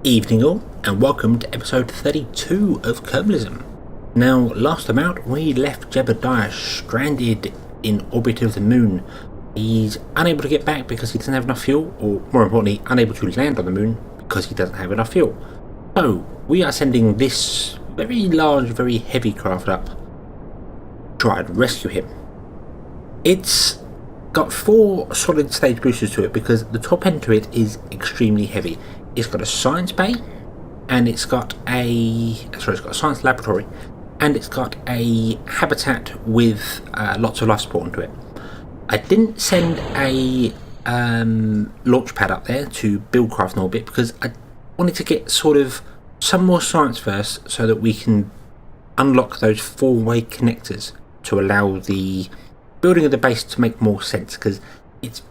Evening all, and welcome to episode 32 of Kerbalism. Now, last time out, we left Jebediah stranded in orbit of the moon. He's unable to get back because he doesn't have enough fuel, or more importantly, unable to land on the moon because he doesn't have enough fuel. So, we are sending this very large, very heavy craft up to try and rescue him. It's got 4 solid stage boosters to it because the top end to it is extremely heavy. It's got a science bay, and it's got a science laboratory, and it's got a habitat with lots of life support into it. I didn't send a launch pad up there to build craft in orbit because I wanted to get sort of some more science first so that we can unlock those 4-way connectors to allow the building of the base to make more sense, because it's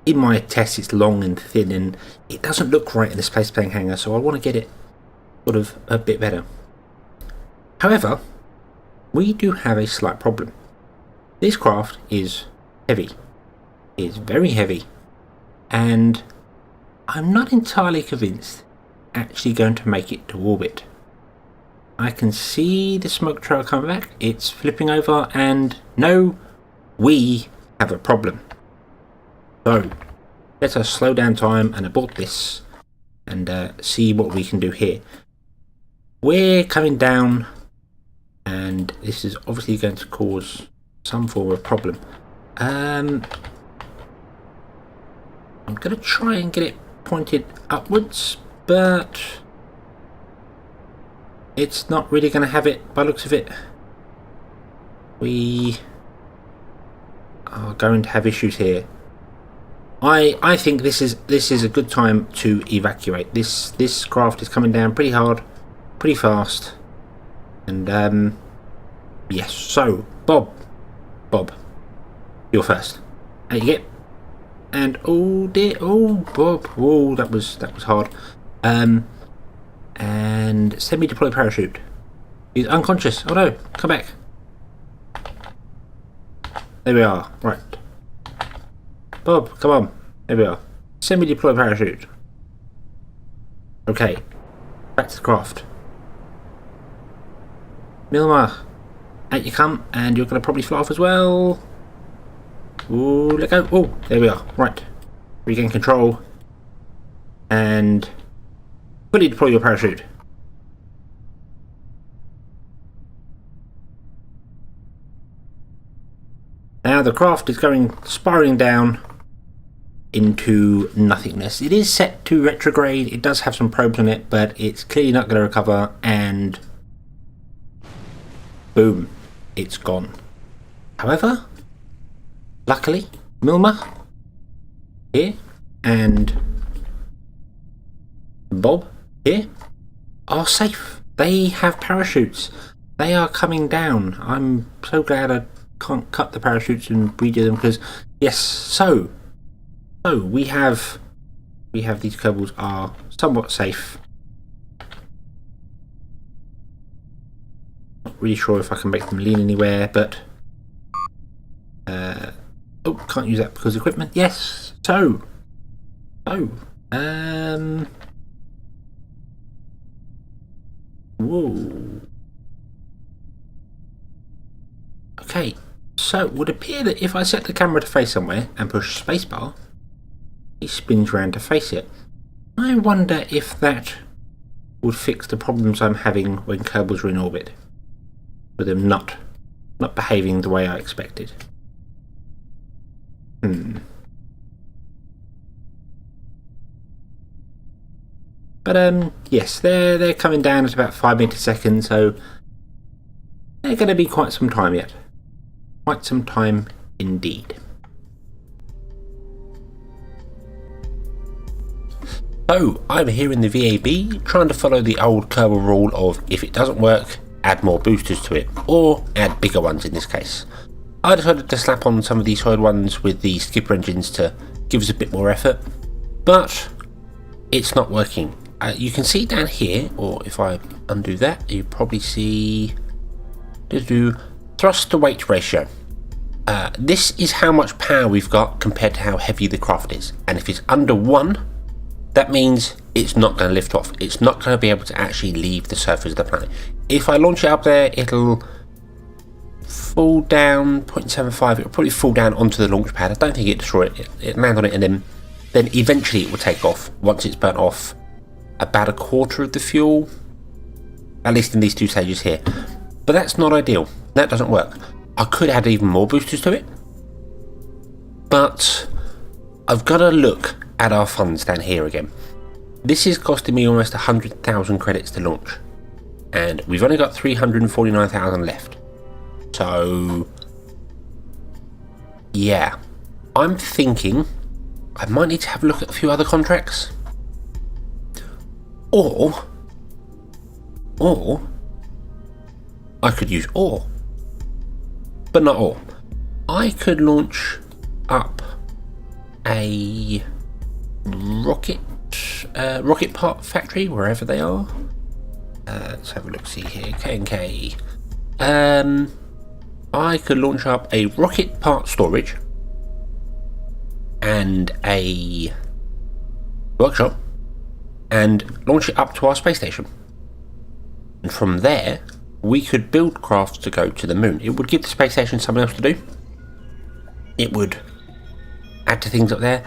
in my test it's long and thin and it doesn't look right in the space plane hangar, so I want to get it sort of a bit better. However, we do have a slight problem. This craft is heavy. It's very heavy, and I'm not entirely convinced actually going to make it to orbit. I can see the smoke trail coming back, it's flipping over, and no, we have a problem. So, let us slow down time and abort this and see what we can do here. We're coming down, and this is obviously going to cause some form of problem. I'm going to try and get it pointed upwards, but it's not really going to have it by the looks of it. We are going to have issues here. I think this is a good time to evacuate. This craft is coming down pretty hard, pretty fast, and yes. So Bob, you're first. Out you get. And oh dear, oh Bob, oh that was hard. And semi-deploy parachute. He's unconscious. Oh no, come back. There we are. Right. Bob, come on. There we are. Semi-deploy parachute. Okay. Back to the craft. Milmar, out you come, and you're going to probably fly off as well. Ooh, let go. Oh, there we are. Right. Regain control. And fully deploy your parachute. Now the craft is going spiraling down into nothingness. It is set to retrograde. It does have some probes on it, but it's clearly not going to recover, and boom, it's gone. However, luckily, Milma here and Bob here are safe. They have parachutes. They are coming down. I'm so glad I can't cut the parachutes and redo them, because yes, so we have these Kerbals are somewhat safe. Not really sure if I can make them lean anywhere, but oh, can't use that because of equipment. Yes, whoa. Okay, so it would appear that if I set the camera to face somewhere and push spacebar, he spins round to face it. I wonder if that would fix the problems I'm having when Kerbals are in orbit, with them not behaving the way I expected. But yes, they're coming down at about 5 meters a second, so they're going to be quite some time yet. Quite some time indeed. So, I'm here in the VAB trying to follow the old Kerbal rule of if it doesn't work, add more boosters to it, or add bigger ones in this case. I decided to slap on some of these solid ones with the skipper engines to give us a bit more effort, but it's not working. You can see down here, or if I undo that, you probably see thrust to weight ratio. This is how much power we've got compared to how heavy the craft is, and if it's under 1, that means it's not going to lift off. It's not going to be able to actually leave the surface of the planet. If I launch it up there, it'll fall down 0.75. It'll probably fall down onto the launch pad. I don't think it'll destroy it. It'll land on it, and then eventually it will take off once it's burnt off about a quarter of the fuel, at least in these two stages here. But that's not ideal. That doesn't work. I could add even more boosters to it, but I've got to look at our funds down here again. This is costing me almost 100,000 credits to launch, and we've only got 349,000 left. So yeah, I'm thinking I might need to have a look at a few other contracts, or I could use ore, but not ore. I could launch up a rocket part factory wherever they are. Let's have a look. See here, K&K. I could launch up a rocket part storage and a workshop and launch it up to our space station, and from there we could build crafts to go to the moon. It would give the space station something else to do. It would add to things up there.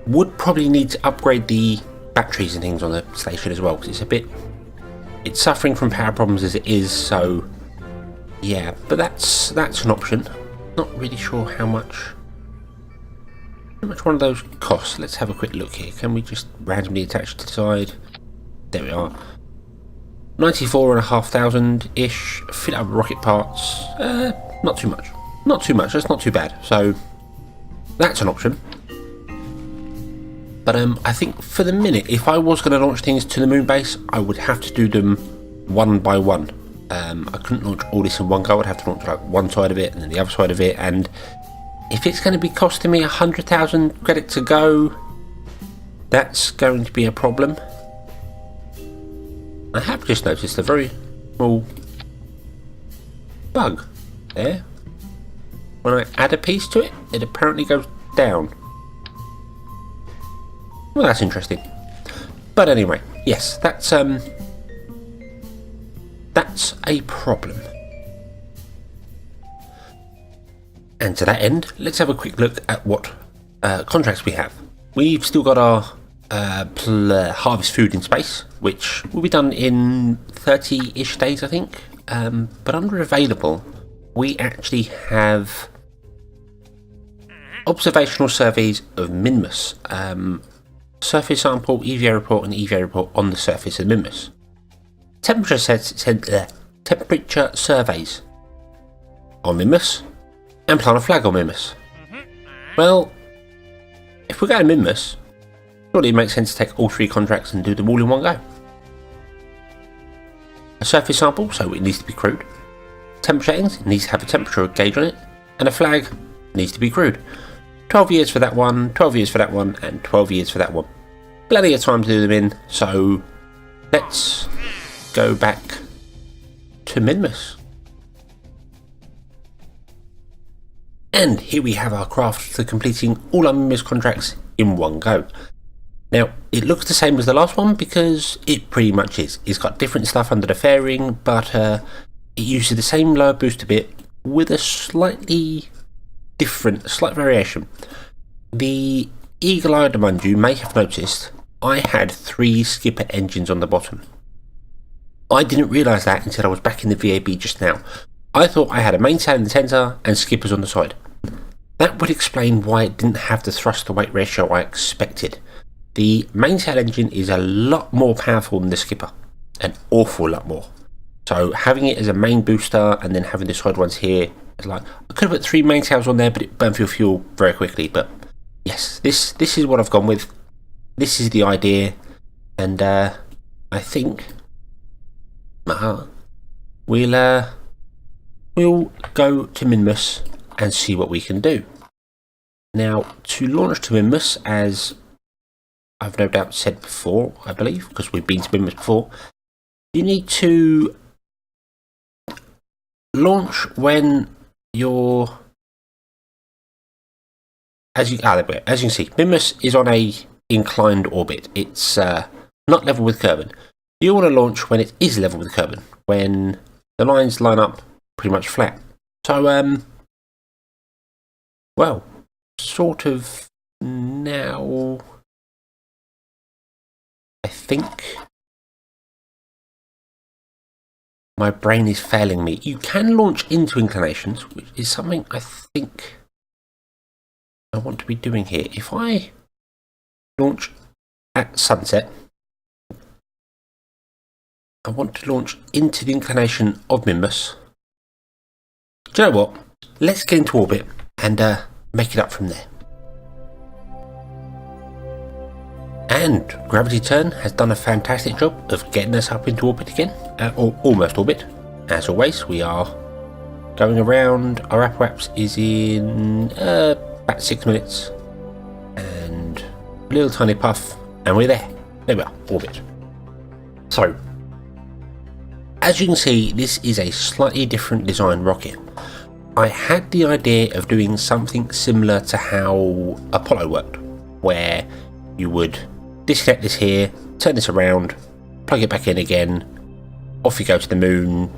Would probably need to upgrade the batteries and things on the station as well, because it's suffering from power problems as it is. So yeah, but that's an option. Not really sure how much one of those costs. Let's have a quick look here. Can we just randomly attach it to the side? There we are. 94,500 ish. Fit up rocket parts. Not too much. Not too much. That's not too bad. So that's an option. But I think for the minute, if I was going to launch things to the moon base, I would have to do them one by one. I couldn't launch all this in one go. I'd have to launch like one side of it and then the other side of it. And if it's going to be costing me 100,000 credits to go, that's going to be a problem. I have just noticed a very small bug there. When I add a piece to it, it apparently goes down. Well, that's interesting. But anyway, yes, that's a problem. And to that end, let's have a quick look at what contracts we have. We've still got our harvest food in space, which will be done in 30-ish days, I think. But under available, we actually have observational surveys of Minmus. Surface sample, EVA report, and EVA report on the surface of Minmus. Temperature surveys on Minmus, and plant a flag on Minmus. Well, if we're going to Minmus, surely it makes sense to take all three contracts and do them all in one go. A surface sample, so it needs to be crewed. Temperature settings, it needs to have a temperature gauge on it. And a flag needs to be crewed. 12 years for that one, 12 years for that one, and 12 years for that one. Plenty of time to do them in, so let's go back to Minmus. And here we have our craft for completing all our Minmus contracts in one go. Now, it looks the same as the last one because it pretty much is. It's got different stuff under the fairing, but it uses the same lower booster bit with a slight variation. The eagle-eyed among you may have noticed I had 3 skipper engines on the bottom. I didn't realise that until I was back in the VAB just now. I thought I had a mainsail in the centre and skippers on the side. That would explain why it didn't have the thrust-to-weight ratio I expected. The mainsail engine is a lot more powerful than the skipper, an awful lot more. So having it as a main booster and then having the side ones here, I could have put 3 mainsails on there, but it burned through fuel very quickly. But yes, this is what I've gone with. This is the idea, and I think we'll go to Minmus and see what we can do. Now, to launch to Minmus, as I've no doubt said before, I believe, because we've been to Minmus before, you need to launch when you're... As you can see, Minmus is on a inclined orbit. It's not level with Kerbal. You want to launch when it is level with Kerbal, when the lines line up pretty much flat. So, well, sort of now, I think my brain is failing me. You can launch into inclinations, which is something I think I want to be doing here. If I launch at sunset, I want to launch into the inclination of Mimbus. Do you know what? Let's get into orbit and make it up from there. And Gravity Turn has done a fantastic job of getting us up into orbit again, or almost orbit. As always, we are going around. Our apparatus is in about 6 minutes, and a little tiny puff, and we're there. There we are, orbit. So, as you can see, this is a slightly different design rocket. I had the idea of doing something similar to how Apollo worked, where you would disconnect this here, turn this around, plug it back in again, off you go to the moon.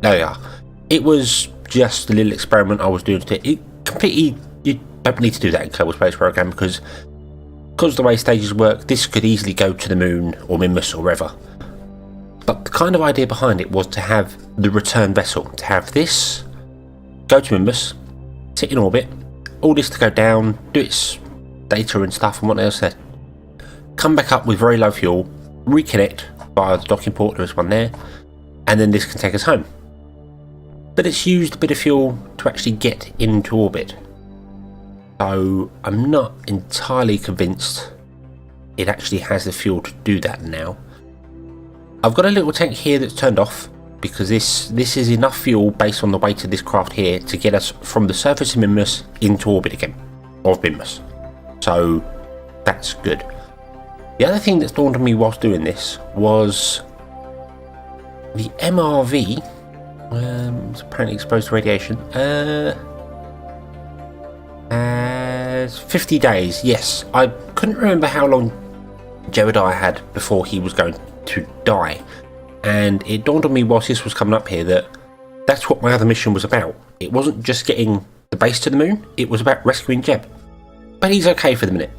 There we are. It was just a little experiment I was doing to it. Completely, you don't need to do that in Kerbal Space Program because of the way stages work, this could easily go to the moon or Mimbus or wherever. But the kind of idea behind it was to have the return vessel, to have this go to Mimbus, sit in orbit, all this to go down, do its data and stuff and what else there. Come back up with very low fuel, reconnect via the docking port, there is one there, and then this can take us home. But it's used a bit of fuel to actually get into orbit. So I'm not entirely convinced it actually has the fuel to do that now. I've got a little tank here that's turned off because this is enough fuel based on the weight of this craft here to get us from the surface of Mimbus into orbit again, of Mimbus. So that's good. The other thing that's dawned on me whilst doing this was the MRV, it's apparently exposed to radiation, has 50 days, yes. I couldn't remember how long Jebediah had before he was going to die, and it dawned on me whilst this was coming up here that that's what my other mission was about. It wasn't just getting the base to the moon, it was about rescuing Jeb. But he's okay for the minute.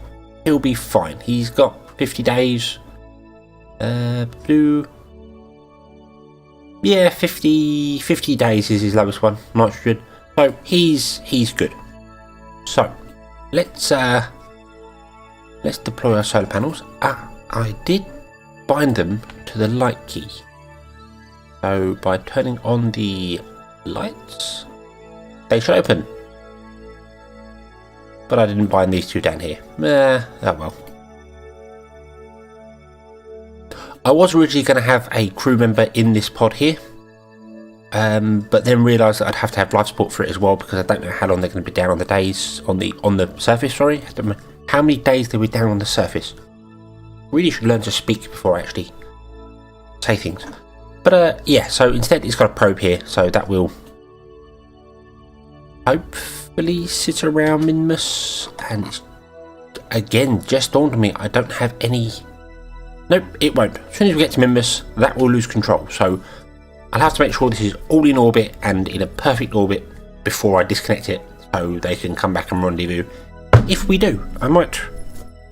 He'll be fine. He's got 50 days. Yeah, 50 days is his lowest one, nitrogen. So he's good. So let's deploy our solar panels. I did bind them to the light key. So by turning on the lights, they should open. But I didn't bind these two down here. Oh well. I was originally going to have a crew member in this pod here, but then realised that I'd have to have life support for it as well because I don't know how long they're going to be down on the days on the surface. Sorry, I don't know how many days they were down on the surface. Really should learn to speak before I actually say things. But yeah, so instead it's got a probe here, so that will hopefully sit around Mimbus. And it's, again, just dawned on me, I don't have any. Nope, it won't. As soon as we get to Mimbus, that will lose control. So I'll have to make sure this is all in orbit and in a perfect orbit before I disconnect it, so they can come back and rendezvous. If we do, I might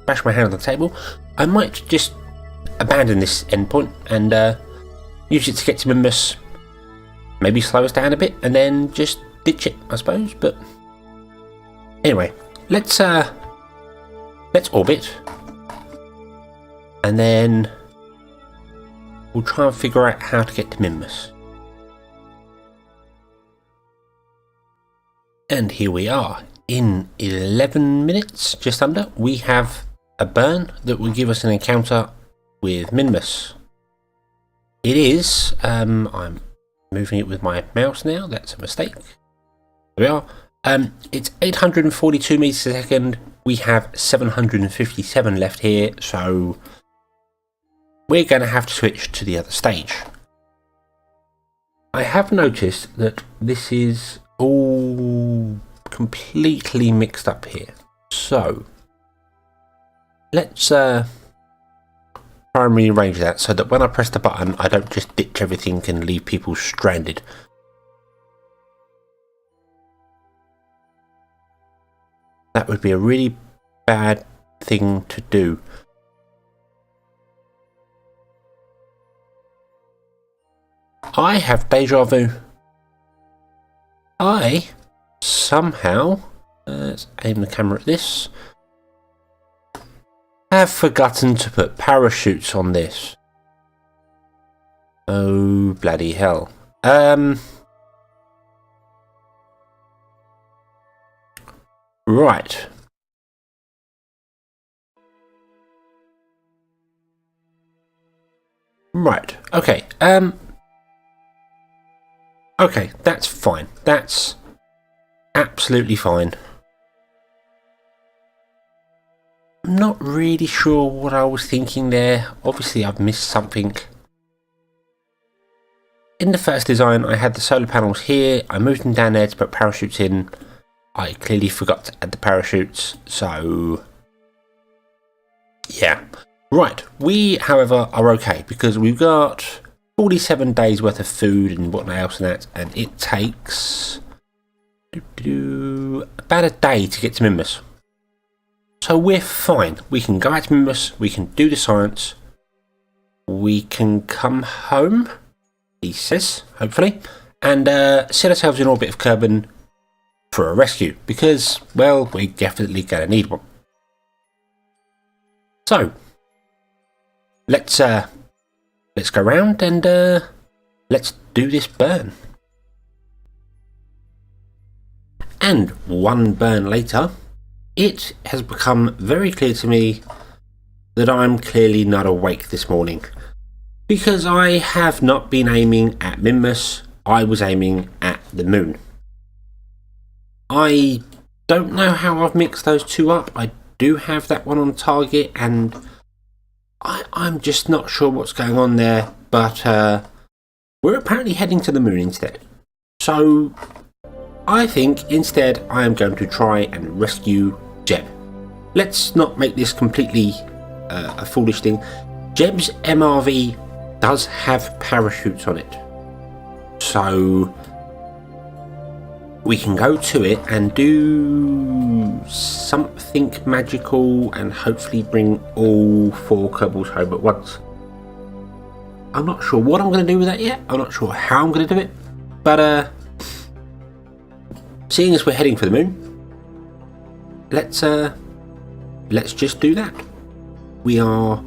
bash my hand on the table. I might just abandon this endpoint and use it to get to Mimbus, maybe slow us down a bit, and then just ditch it, I suppose. But anyway, let's orbit, and then we'll try and figure out how to get to Mimbus. And here we are. In 11 minutes, just under, we have a burn that will give us an encounter with Mimbus. It is, I'm moving it with my mouse now, that's a mistake. There we are. It's 842 meters a second. We have 757 left here, so we're going to have to switch to the other stage. I have noticed that this is all completely mixed up here. So Let's try and rearrange that so that when I press the button, I don't just ditch everything and leave people stranded. That would be a really bad thing to do. I have deja vu. I somehow, let's aim the camera at this, have forgotten to put parachutes on this. Oh, bloody hell. Right. Right. Okay. Okay, that's fine. That's absolutely fine. I'm not really sure what I was thinking there. Obviously, I've missed something. In the first design, I had the solar panels here. I moved them down there to put parachutes in. I clearly forgot to add the parachutes, so yeah. Right, we, however, are okay because we've got 47 days worth of food and whatnot else and that, and it takes about a day to get to Mimbus. So we're fine. We can go out to Mimbus, we can do the science, we can come home, he says, hopefully, and set ourselves in orbit of Kerbal for a rescue, because, well, we're definitely going to need one. So, let's go around and let's do this burn. And one burn later, it has become very clear to me that I'm clearly not awake this morning, because I have not been aiming at Mimbus, I was aiming at the moon. I don't know how I've mixed those two up. I do have that one on target, and I'm just not sure what's going on there, but we're apparently heading to the moon instead. So I think instead I am going to try and rescue Jeb. Let's not make this completely a foolish thing. Jeb's MRV does have parachutes on it, so we can go to it and do something magical and hopefully bring all 4 Kerbals home at once. I'm not sure what I'm going to do with that yet. I'm not sure how I'm going to do it, but seeing as we're heading for the moon, let's just do that. We are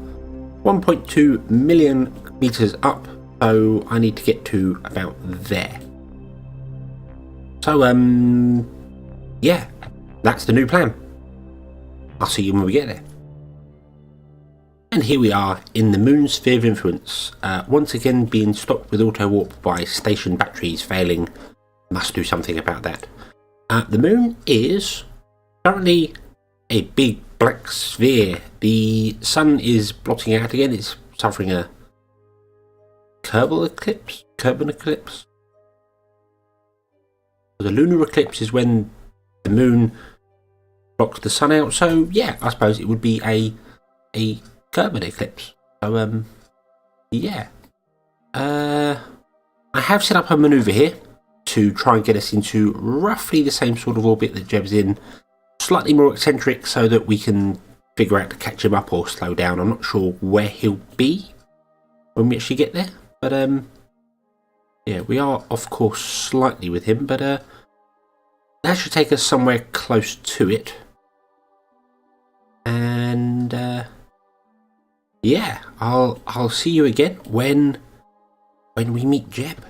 1.2 million meters up, so I need to get to about there. So, yeah, that's the new plan. I'll see you when we get there. And here we are in the moon's sphere of influence, once again being stopped with auto warp by station batteries failing. Must do something about that. The moon is currently a big black sphere. The sun is blotting out again. It's suffering a Kerbal eclipse? Kerbal eclipse? The lunar eclipse is when the moon blocks the sun out. So yeah, I suppose it would be a Kerbal eclipse. So yeah. I have set up a manoeuvre here to try and get us into roughly the same sort of orbit that Jeb's in. Slightly more eccentric so that we can figure out to catch him up or slow down. I'm not sure where he'll be when we actually get there. But yeah, we are off course slightly with him, but that should take us somewhere close to it. And yeah, I'll see you again when we meet Jeb.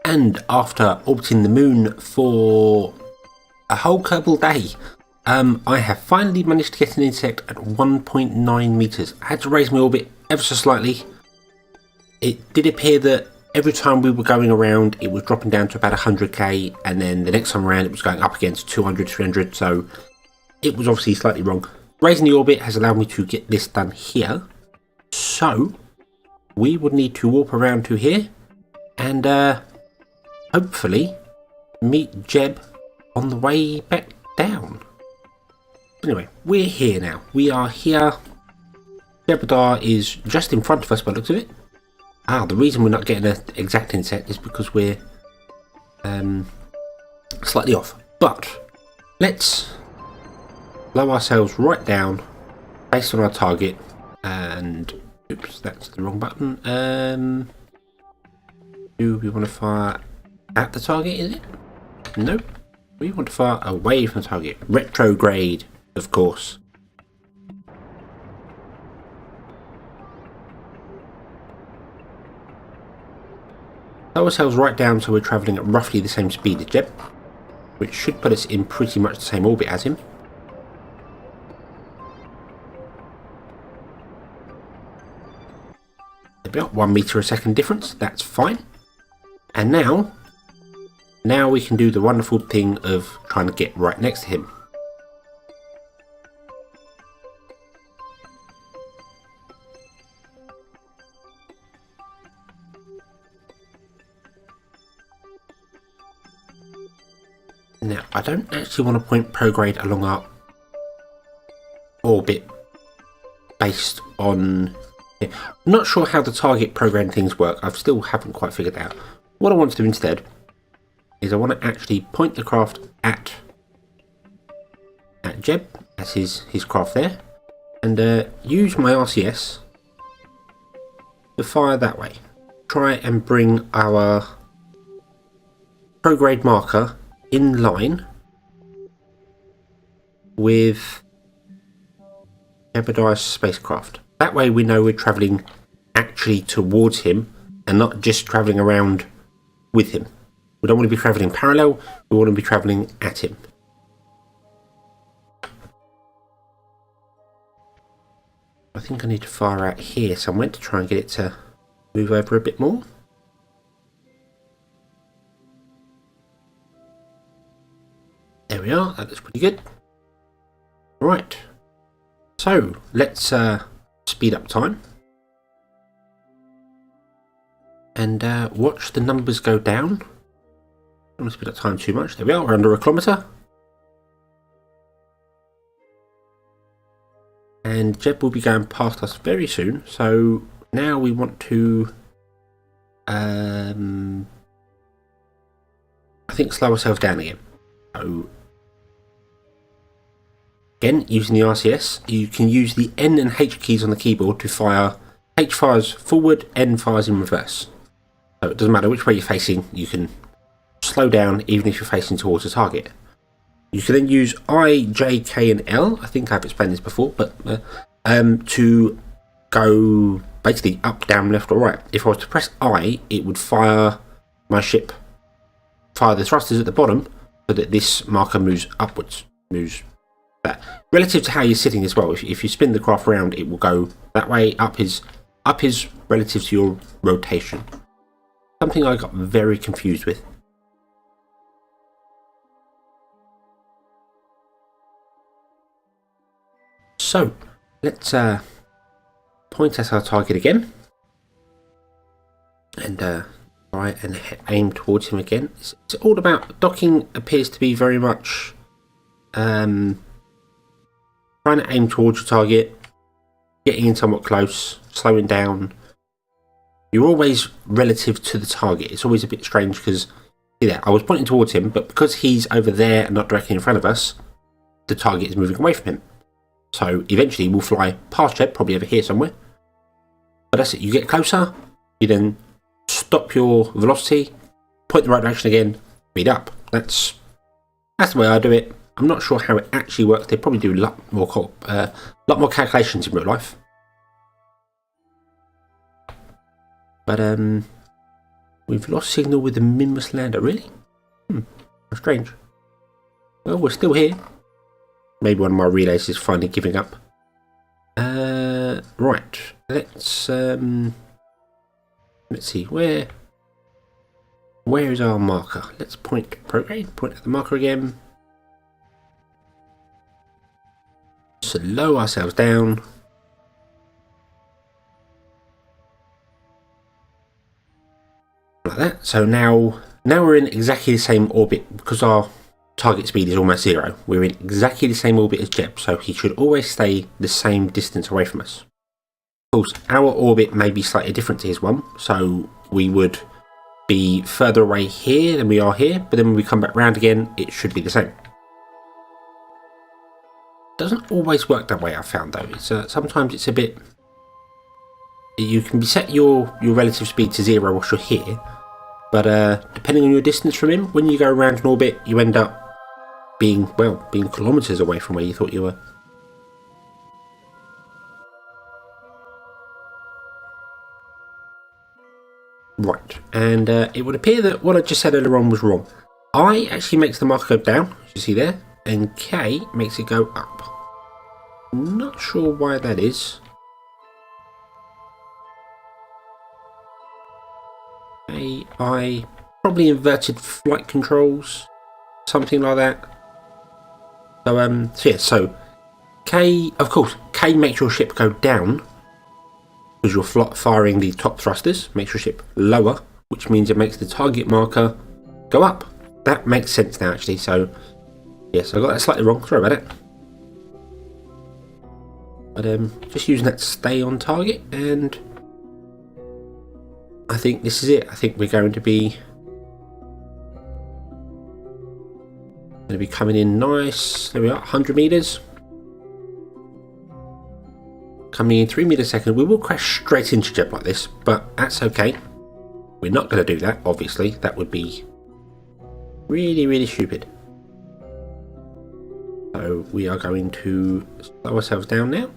And after orbiting the moon for a whole Kerbal day, I have finally managed to get an insect at 1.9 meters. I had to raise my orbit ever so slightly. It did appear that every time we were going around, it was dropping down to about 100k, and then the next time around, it was going up again to 200, 300. So it was obviously slightly wrong. Raising the orbit has allowed me to get this done here. So we would need to warp around to here and hopefully meet Jeb on the way back down. Anyway, we're here now. We are here. Kerbal is just in front of us by the looks of it. The reason we're not getting an exact inset is because we're slightly off. But let's lower ourselves right down based on our target. And oops, that's the wrong button. Do we want to fire at the target? Is it? No. We want to fire away from the target. Retrograde, of course. Lower ourselves right down so we're travelling at roughly the same speed as Jeb, which should put us in pretty much the same orbit as him. About 1 meter a second difference, that's fine. And now we can do the wonderful thing of trying to get right next to him. Now, I don't actually want to point prograde along our orbit based on... I'm not sure how the target program things work. I still haven't quite figured out. What I want to do instead is I want to actually point the craft at Jeb. That's his craft there. And use my RCS to fire that way. Try and bring our prograde marker in line with Kerbalis's spacecraft. That way we know we're travelling actually towards him and not just travelling around with him. We don't want to be travelling parallel, we want to be travelling at him. I think I need to fire out here somewhere to try and get it to move over a bit more. There we are, that looks pretty good. Right, so let's speed up time and watch the numbers go down. Don't want to speed up time too much. There we are, we're under a kilometre. And Jeb will be going past us very soon, so now we want to I think slow ourselves down again. So again, using the RCS, you can use the N and H keys on the keyboard to fire. H fires forward, N fires in reverse. So it doesn't matter which way you're facing, you can slow down even if you're facing towards the target. You can then use I, J, K and L, I think I've explained this before, but to go basically up, down, left or right. If I was to press I, it would fire my ship, fire the thrusters at the bottom, so that this marker moves upwards, moves that. Relative to how you're sitting as well, if you spin the craft around, it will go that way, up is relative to your rotation. Something I got very confused with. So, let's point at our target again. And try and aim towards him again. It's all about... Docking appears to be very much... trying to aim towards your target. Getting in somewhat close. Slowing down. You're always relative to the target. It's always a bit strange because... Yeah, I was pointing towards him, but because he's over there and not directly in front of us, the target is moving away from him. So eventually we'll fly past Jeb, probably over here somewhere. But that's it, you get closer, you then stop your velocity, point the right direction again, speed up. That's the way I do it. I'm not sure how it actually works. They probably do a lot more calculations in real life. But we've lost signal with the Minmus lander, really? How strange. Well, we're still here. Maybe one of my relays is finally giving up. Right, let's see, where is our marker? Let's point at the marker again. Slow ourselves down. Like that. So now we're in exactly the same orbit because our target speed is almost 0. We're in exactly the same orbit as Jeb, so he should always stay the same distance away from us. Of course, our orbit may be slightly different to his one, so we would be further away here than we are here, but then when we come back round again, it should be the same. Doesn't always work that way, I've found, though. It's sometimes it's a bit... You can set your relative speed to 0 whilst you're here, but depending on your distance from him, when you go around an orbit, you end up being kilometres away from where you thought you were. Right, and it would appear that what I just said earlier on was wrong. I actually makes the marker go down, as you see there, and K makes it go up. Not sure why that is. I probably inverted flight controls, something like that. So K, of course, K makes your ship go down because you're firing the top thrusters. Makes your ship lower, which means it makes the target marker go up. That makes sense now, actually. So yes, I got that slightly wrong. Sorry about it. But just using that to stay on target, and I think this is it. I think we're going to be coming in nice. There we are, 100 meters. Coming in 3 meters a second. We will crash straight into Jeb like this, but that's okay. We're not going to do that, obviously. That would be really, really stupid. So we are going to slow ourselves down now.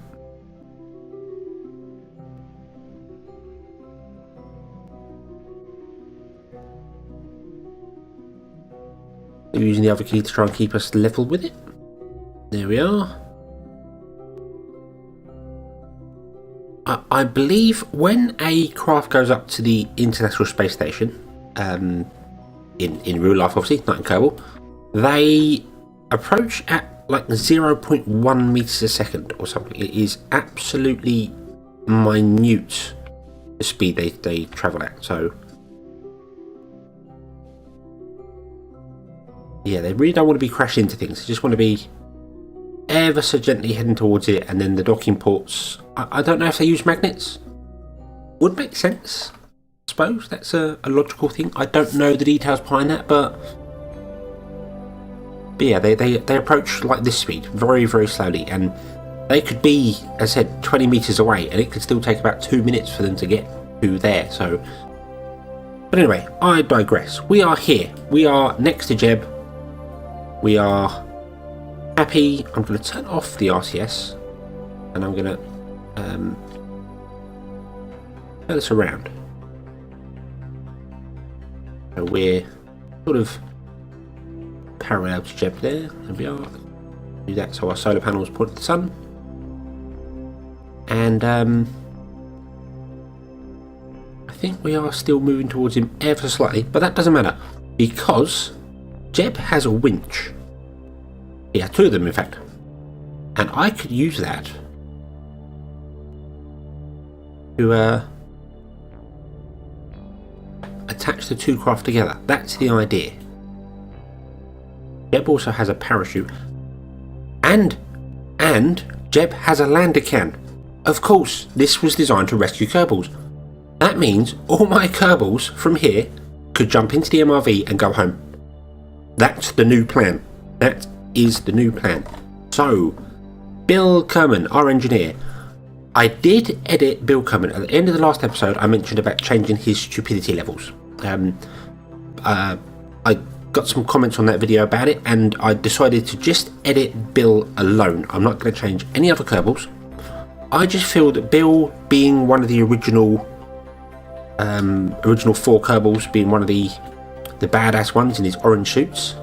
Using the other key to try and keep us level with it. There we are. I believe when a craft goes up to the International Space Station, in real life obviously, not in Kerbal, they approach at like 0.1 meters a second or something. It is absolutely minute the speed they travel at. So yeah, they really don't want to be crashing into things. They just want to be ever so gently heading towards it, and then the docking ports, I don't know if they use magnets. Would make sense, I suppose. That's a logical thing. I don't know the details behind that, but yeah, they approach like this speed, very, very slowly, and they could be, as I said, 20 meters away, and it could still take about 2 minutes for them to get to there. So, but anyway, I digress. We are here. We are next to Jeb. We are happy. I'm going to turn off the RCS, and I'm going to turn this around. So we're sort of parallel to Jeb there. There we are. Do that so our solar panels point at the sun. And I think we are still moving towards him ever so slightly, but that doesn't matter because Jeb has a winch. He has 2 of them, in fact, and I could use that to attach the 2 craft together. That's the idea. Jeb also has a parachute, and Jeb has a lander can. Of course, this was designed to rescue Kerbals. That means all my Kerbals from here could jump into the MRV and go home. That's the new plan. That is the new plan. So, Bill Kerman, our engineer. I did edit Bill Kerman. At the end of the last episode, I mentioned about changing his stupidity levels. I got some comments on that video about it, and I decided to just edit Bill alone. I'm not going to change any other Kerbals. I just feel that Bill, being one of the original 4 Kerbals, being one of the badass ones in his orange suits,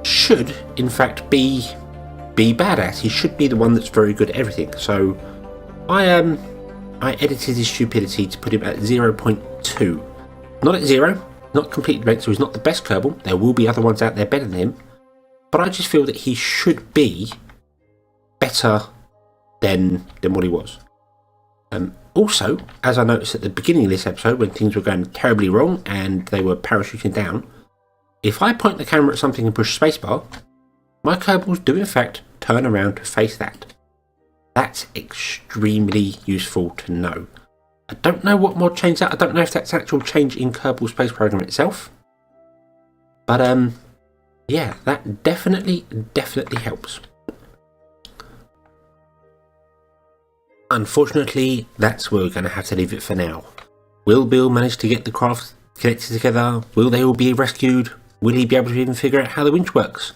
should in fact be badass. He should be the one that's very good at everything. So I edited his stupidity to put him at 0.2. Not at 0, not completely blank, so he's not the best Kerbal. There will be other ones out there better than him, but I just feel that he should be better than what he was. Also, as I noticed at the beginning of this episode, when things were going terribly wrong and they were parachuting down, if I point the camera at something and push spacebar, my Kerbals do in fact turn around to face that. That's extremely useful to know. I don't know what mod changed that. I don't know if that's an actual change in Kerbal Space Program itself. But yeah, that definitely helps. Unfortunately, that's where we're going to have to leave it for now. Will Bill manage to get the craft connected together? Will they all be rescued? Will he be able to even figure out how the winch works?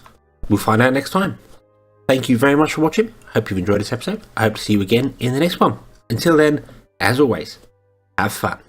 We'll find out next time. Thank you very much for watching. Hope you've enjoyed this episode. I hope to see you again in the next one. Until then, as always, have fun.